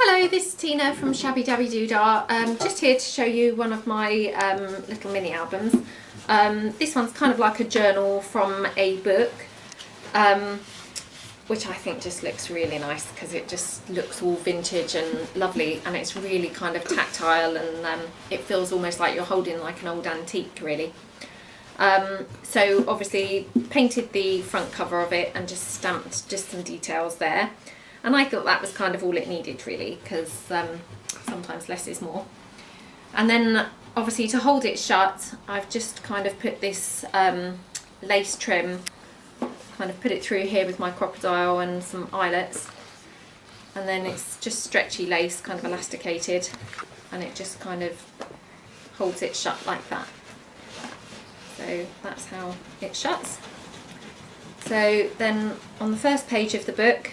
Hello, this is Tina from Shabby Dabby Doodah. Just here to show you one of my little mini albums. This one's kind of like a journal from a book, which I think just looks really nice because it just looks all vintage and lovely, and it's really kind of tactile, and it feels almost like you're holding like an old antique really. So obviously painted the front cover of it and just stamped just some details there. And I thought that was kind of all it needed really, because sometimes less is more. And then obviously to hold it shut, I've just kind of put this lace trim, kind of put it through here with my crocodile and some eyelets. And then it's just stretchy lace, kind of elasticated, and it just kind of holds it shut like that. So that's how it shuts. So then on the first page of the book,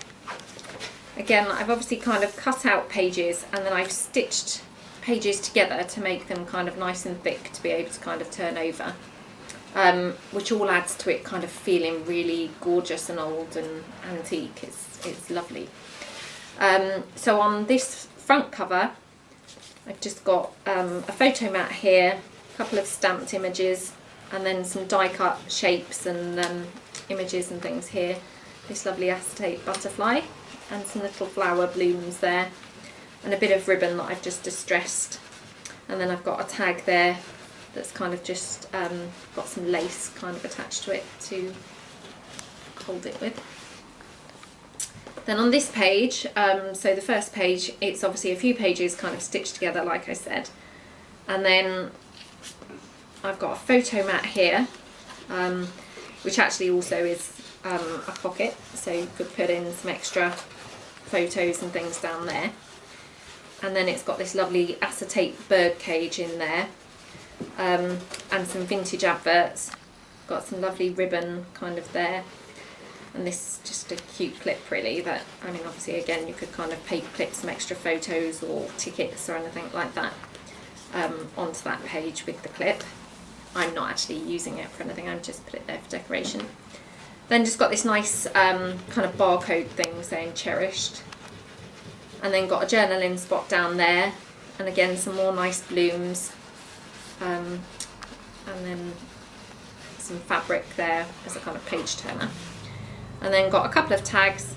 again, I've obviously kind of cut out pages and then I've stitched pages together to make them kind of nice and thick to be able to kind of turn over, which all adds to it kind of feeling really gorgeous and old and antique. It's lovely. So on this front cover, I've just got a photo mat here, a couple of stamped images, and then some die cut shapes and images and things here. This lovely acetate butterfly and some little flower blooms there, and a bit of ribbon that I've just distressed, and then I've got a tag there that's kind of just got some lace kind of attached to it to hold it with. Then on this page, so the first page, it's obviously a few pages kind of stitched together like I said, and then I've got a photo mat here, which actually also is a pocket, so you could put in some extra photos and things down there. And then it's got this lovely acetate bird cage in there, and some vintage adverts. Got some lovely ribbon kind of there, and this is just a cute clip really, that, I mean, obviously again you could kind of paper clip some extra photos or tickets or anything like that onto that page with the clip. I'm not actually using it for anything, I've just put it there for decoration. Then just got this nice kind of barcode thing saying cherished, and then got a journaling spot down there, and again some more nice blooms, and then some fabric there as a kind of page turner, and then got a couple of tags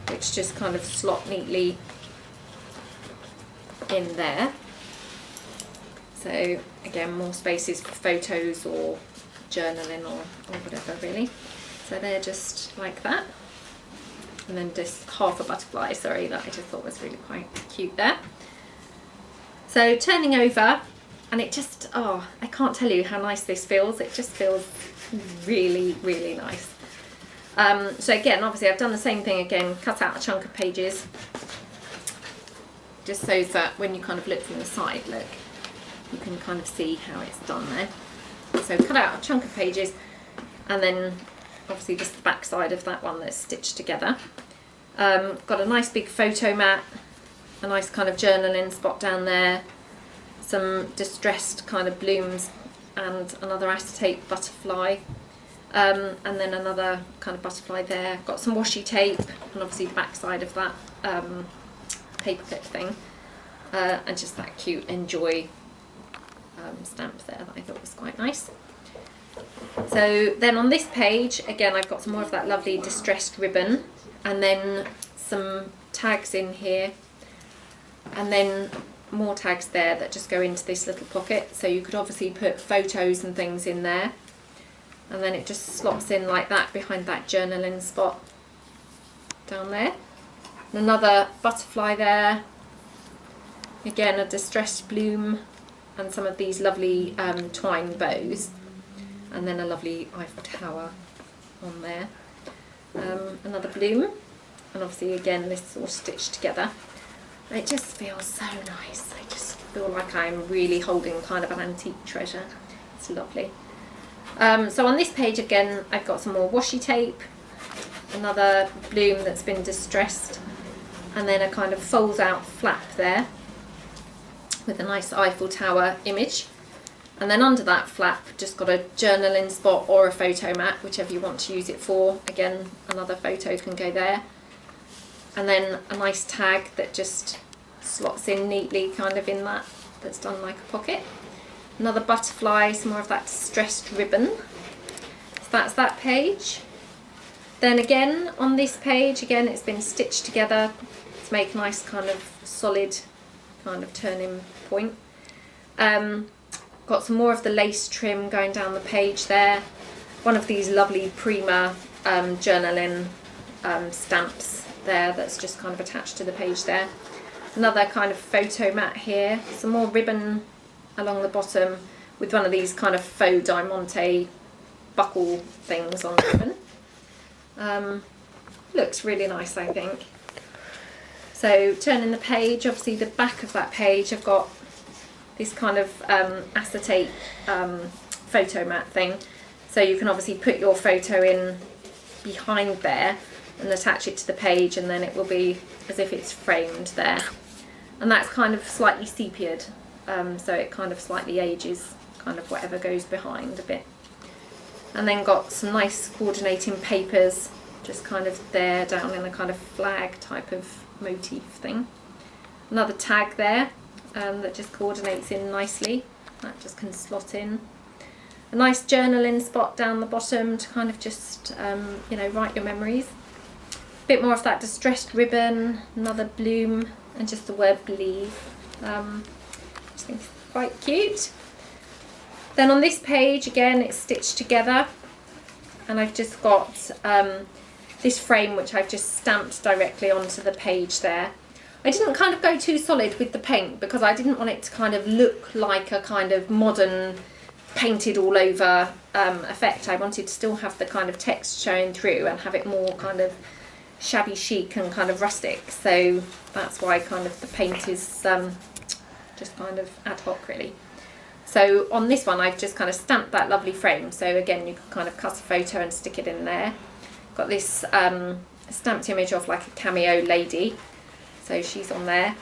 which just kind of slot neatly in there. So again, more spaces for photos or journaling or whatever really. So they're just like that. And then just half a butterfly, sorry, that I just thought was really quite cute there. So turning over, and it just, oh, I can't tell you how nice this feels. It just feels really, really nice. So again, obviously I've done the same thing again, cut out a chunk of pages, just so that when you kind of look from the side, look, you can kind of see how it's done there. So cut out a chunk of pages, and then obviously just the back side of that one that's stitched together. Got a nice big photo mat, a nice kind of journaling spot down there, some distressed kind of blooms, and another acetate butterfly, and then another kind of butterfly there. Got some washi tape, and obviously the back side of that paper clip thing, and just that cute enjoy stamp there that I thought was quite nice. So then on this page, again, I've got some more of that lovely distressed ribbon, and then some tags in here, and then more tags there that just go into this little pocket. So you could obviously put photos and things in there, and then it just slots in like that behind that journaling spot down there. And another butterfly there, again a distressed bloom, and some of these lovely twine bows, and then a lovely Eiffel Tower on there, another bloom, and obviously again this is all stitched together. It just feels so nice. I just feel like I'm really holding kind of an antique treasure. It's lovely. So on this page again, I've got some more washi tape, another bloom that's been distressed, and then a kind of fold out flap there with a nice Eiffel Tower image. And then under that flap, just got a journaling spot or a photo mat, whichever you want to use it for. Again, another photo can go there. And then a nice tag that just slots in neatly kind of in that, that's done like a pocket. Another butterfly, some more of that distressed ribbon. So that's that page. Then again on this page, again it's been stitched together to make a nice kind of solid kind of turning point. Got some more of the lace trim going down the page there. One of these lovely Prima journaling stamps there that's just kind of attached to the page there. Another kind of photo mat here. Some more ribbon along the bottom with one of these kind of faux diamante buckle things on the ribbon. Looks really nice, I think. So turning the page, obviously the back of that page I've got this kind of acetate photo mat thing, so you can obviously put your photo in behind there and attach it to the page, and then it will be as if it's framed there. And that's kind of slightly sepiaed, so it kind of slightly ages kind of whatever goes behind a bit. And then got some nice coordinating papers just kind of there down in a kind of flag type of motif thing. Another tag there that just coordinates in nicely, that just can slot in. A nice journaling spot down the bottom to kind of just you know, write your memories. A bit more of that distressed ribbon, another bloom, and just the word believe. I just think it's quite cute. Then on this page again it's stitched together, and I've just got this frame which I've just stamped directly onto the page there. I didn't kind of go too solid with the paint because I didn't want it to kind of look like a kind of modern painted all over effect. I wanted to still have the kind of text showing through and have it more kind of shabby chic and kind of rustic, so that's why kind of the paint is just kind of ad hoc really. So on this one I've just kind of stamped that lovely frame, so again you can kind of cut a photo and stick it in there. Got this stamped image of like a cameo lady, so she's on there.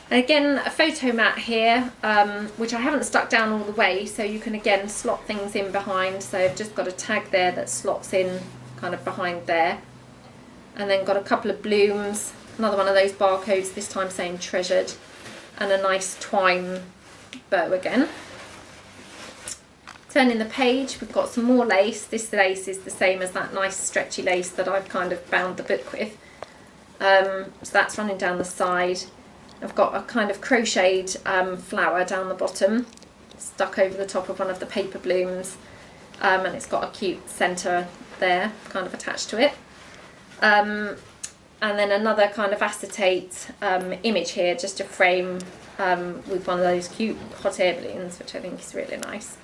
And again a photo mat here, which I haven't stuck down all the way, so you can again slot things in behind. So I've just got a tag there that slots in kind of behind there, and then got a couple of blooms, another one of those barcodes, this time saying treasured, and a nice twine bow again. Turning the page, we've got some more lace. This lace is the same as that nice stretchy lace that I've kind of bound the book with. So that's running down the side. I've got a kind of crocheted flower down the bottom, stuck over the top of one of the paper blooms, and it's got a cute centre there kind of attached to it. And then another kind of acetate image here, just a frame with one of those cute hot air balloons, which I think is really nice.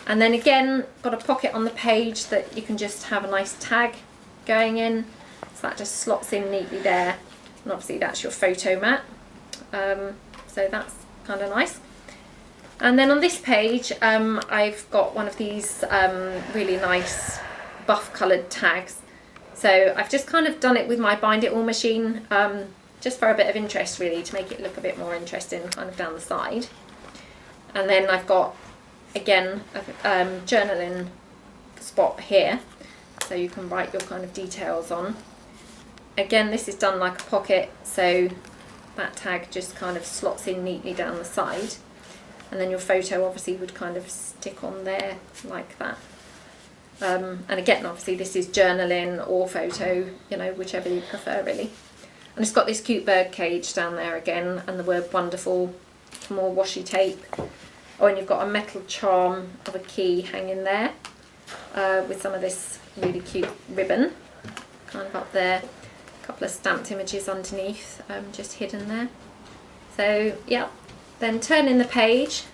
And then again got a pocket on the page that you can just have a nice tag going in, so that just slots in neatly there, and obviously that's your photo mat, so that's kind of nice. And then on this page I've got one of these really nice buff coloured tags. So I've just kind of done it with my Bind It All machine, just for a bit of interest really, to make it look a bit more interesting kind of down the side. And then I've got again a journaling spot here, so you can write your kind of details on. Again this is done like a pocket, so that tag just kind of slots in neatly down the side, and then your photo obviously would kind of stick on there like that. And again obviously this is journaling or photo, you know, whichever you prefer really. And it's got this cute bird cage down there again, and the word wonderful, more washi tape. Oh, and you've got a metal charm of a key hanging there with some of this really cute ribbon kind of up there. A couple of stamped images underneath, just hidden there. So yeah, then turning the page.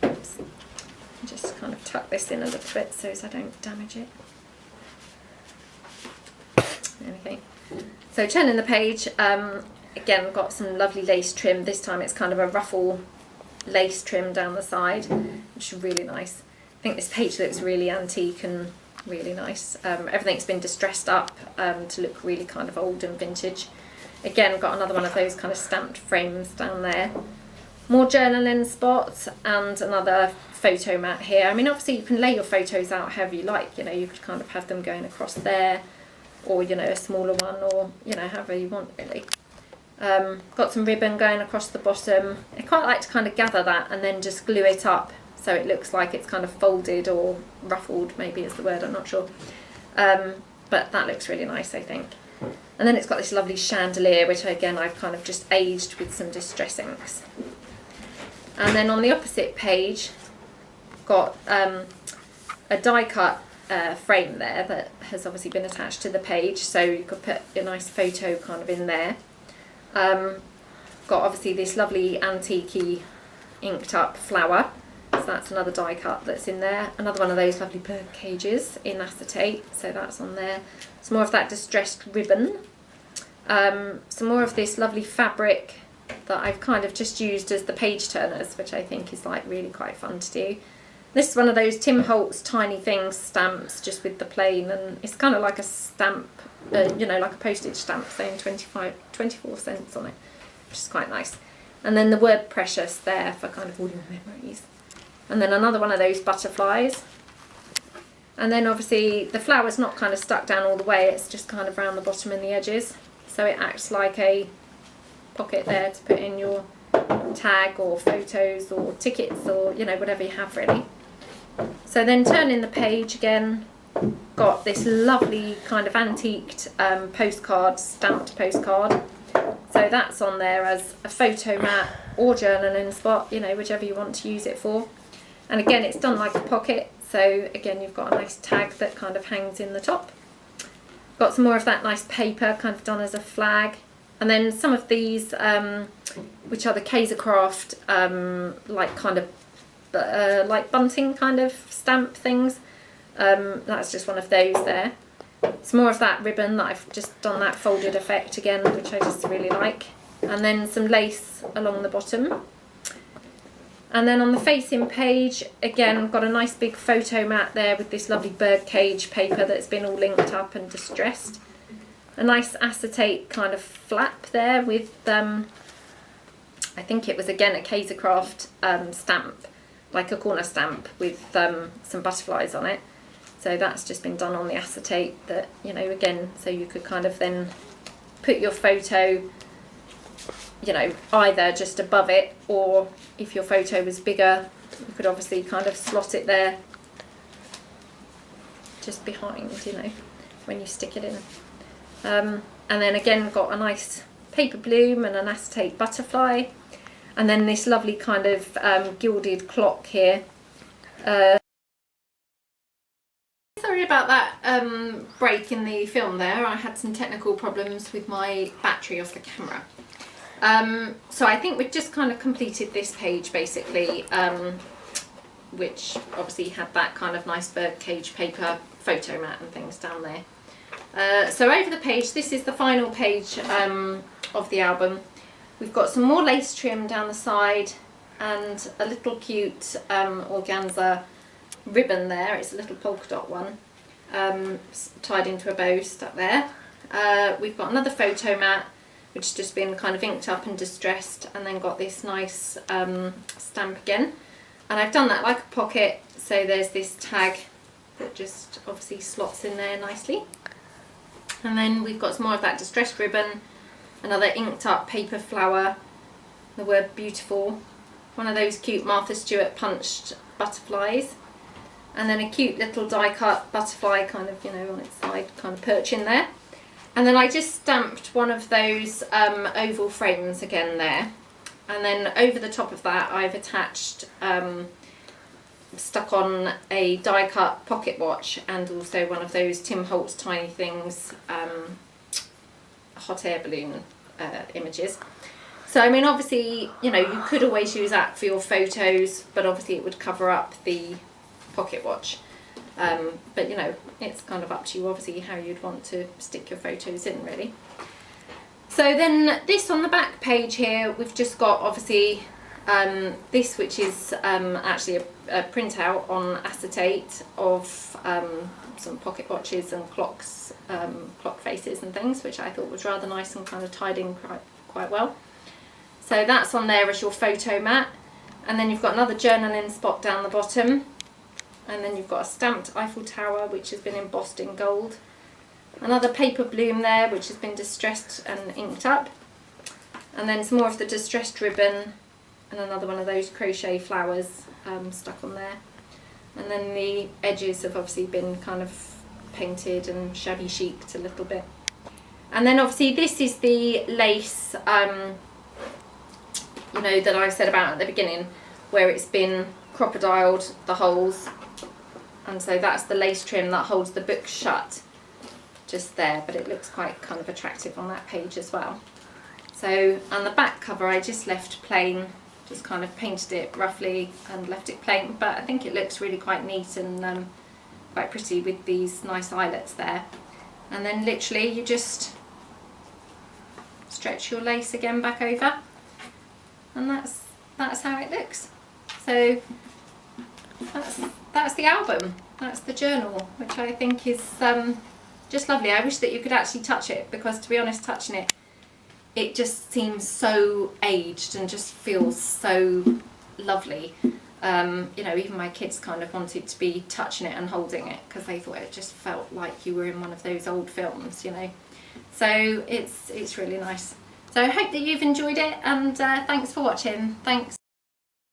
Oops. Just kind of tuck this in a little bit so as I don't damage it. Okay. So turning the page, again got some lovely lace trim. This time it's kind of a ruffle lace trim down the side, which is really nice. I think this page looks really antique and really nice. Everything's been distressed up to look really kind of old and vintage. Again got another one of those kind of stamped frames down there. More journaling spots and another photo mat here. I mean obviously you can lay your photos out however you like, you know, you could kind of have them going across there. or you know, a smaller one, or you know, however you want really. Got some ribbon going across the bottom. I quite like to kind of gather that and then just glue it up so it looks like it's kind of folded or ruffled, maybe is the word, I'm not sure. But that looks really nice, I think. And then it's got this lovely chandelier, which again I've kind of just aged with some distress inks. And then on the opposite page, got a die cut frame there that has obviously been attached to the page, so you could put a nice photo kind of in there. Got obviously this lovely antique-y inked up flower, so that's another die cut that's in there. Another one of those lovely bird cages in acetate, so that's on there. Some more of that distressed ribbon. Some more of this lovely fabric that I've kind of just used as the page turners, which I think is like really quite fun to do. This is one of those Tim Holtz Tiny Things stamps, just with the plain, and it's kind of like a stamp, you know, like a postage stamp saying 24 cents on it, which is quite nice. And then the word precious there for kind of all your memories. And then another one of those butterflies. And then obviously the flower's not kind of stuck down all the way, it's just kind of around the bottom and the edges. So it acts like a pocket there to put in your tag or photos or tickets or, you know, whatever you have really. So then turning the page again, got this lovely kind of antiqued postcard, stamped postcard. So that's on there as a photo mat or journaling spot, you know, whichever you want to use it for. And again, it's done like a pocket. So again, you've got a nice tag that kind of hangs in the top. Got some more of that nice paper kind of done as a flag. And then some of these, which are the Kaisercraft, like kind of, like bunting kind of stamp things. That's just one of those there. Some more of that ribbon that I've just done that folded effect again, which I just really like. And then some lace along the bottom. And then on the facing page, again, got a nice big photo mat there with this lovely bird cage paper that's been all linked up and distressed. A nice acetate kind of flap there with, I think it was again a Kaisercraft stamp, like a corner stamp with some butterflies on it. So that's just been done on the acetate that, you know, again, so you could kind of then put your photo, you know, either just above it, or if your photo was bigger, you could obviously kind of slot it there just behind, you know, when you stick it in. And then again got a nice paper bloom and an acetate butterfly, and then this lovely kind of gilded clock here. Sorry about that break in the film there. I had some technical problems with my battery off the camera. So I think we've just kind of completed this page basically, which obviously had that kind of nice bird cage paper photo mat and things down there. So over the page, this is the final page of the album. We've got some more lace trim down the side and a little cute organza ribbon there. It's a little polka dot one, tied into a bow stuck there. We've got another photo mat which has just been kind of inked up and distressed, and then got this nice stamp again. And I've done that like a pocket, so there's this tag that just obviously slots in there nicely. And then we've got some more of that distressed ribbon, another inked up paper flower, the word beautiful, one of those cute Martha Stewart punched butterflies, and then a cute little die cut butterfly kind of, you know, on its side, kind of perching there. And then I just stamped one of those oval frames again there, and then over the top of that I've attached, stuck on a die cut pocket watch, and also one of those Tim Holtz Tiny Things hot air balloon images. So I mean, obviously, you know, you could always use that for your photos, but obviously it would cover up the pocket watch. But you know, it's kind of up to you obviously how you'd want to stick your photos in really. So then this on the back page here, we've just got obviously this, which is actually a printout on acetate of some pocket watches and clocks, clock faces and things, which I thought was rather nice and kind of tied in quite well. So that's on there as your photo mat, and then you've got another journaling spot down the bottom, and then you've got a stamped Eiffel Tower which has been embossed in gold, Another paper bloom there, which has been distressed and inked up. And then some more of the distressed ribbon and another one of those crochet flowers stuck on there. And then the edges have obviously been kind of painted and shabby chic'd a little bit. And then obviously this is the lace, you know, that I said about at the beginning, where it's been crocodiled, the holes. And so that's the lace trim that holds the book shut just there, but it looks quite kind of attractive on that page as well. So, and the back cover I just left plain, just kind of painted it roughly and left it plain, but I think it looks really quite neat and quite pretty with these nice eyelets there. And then literally you just stretch your lace again back over, and that's how it looks. So that's the album, that's the journal, which I think is just lovely. I wish that you could actually touch it, because to be honest, touching it, it just seems so aged and just feels so lovely. You know, even my kids kind of wanted to be touching it and holding it, because they thought it just felt like you were in one of those old films, you know. So it's really nice. So I hope that you've enjoyed it, and thanks for watching. Thanks.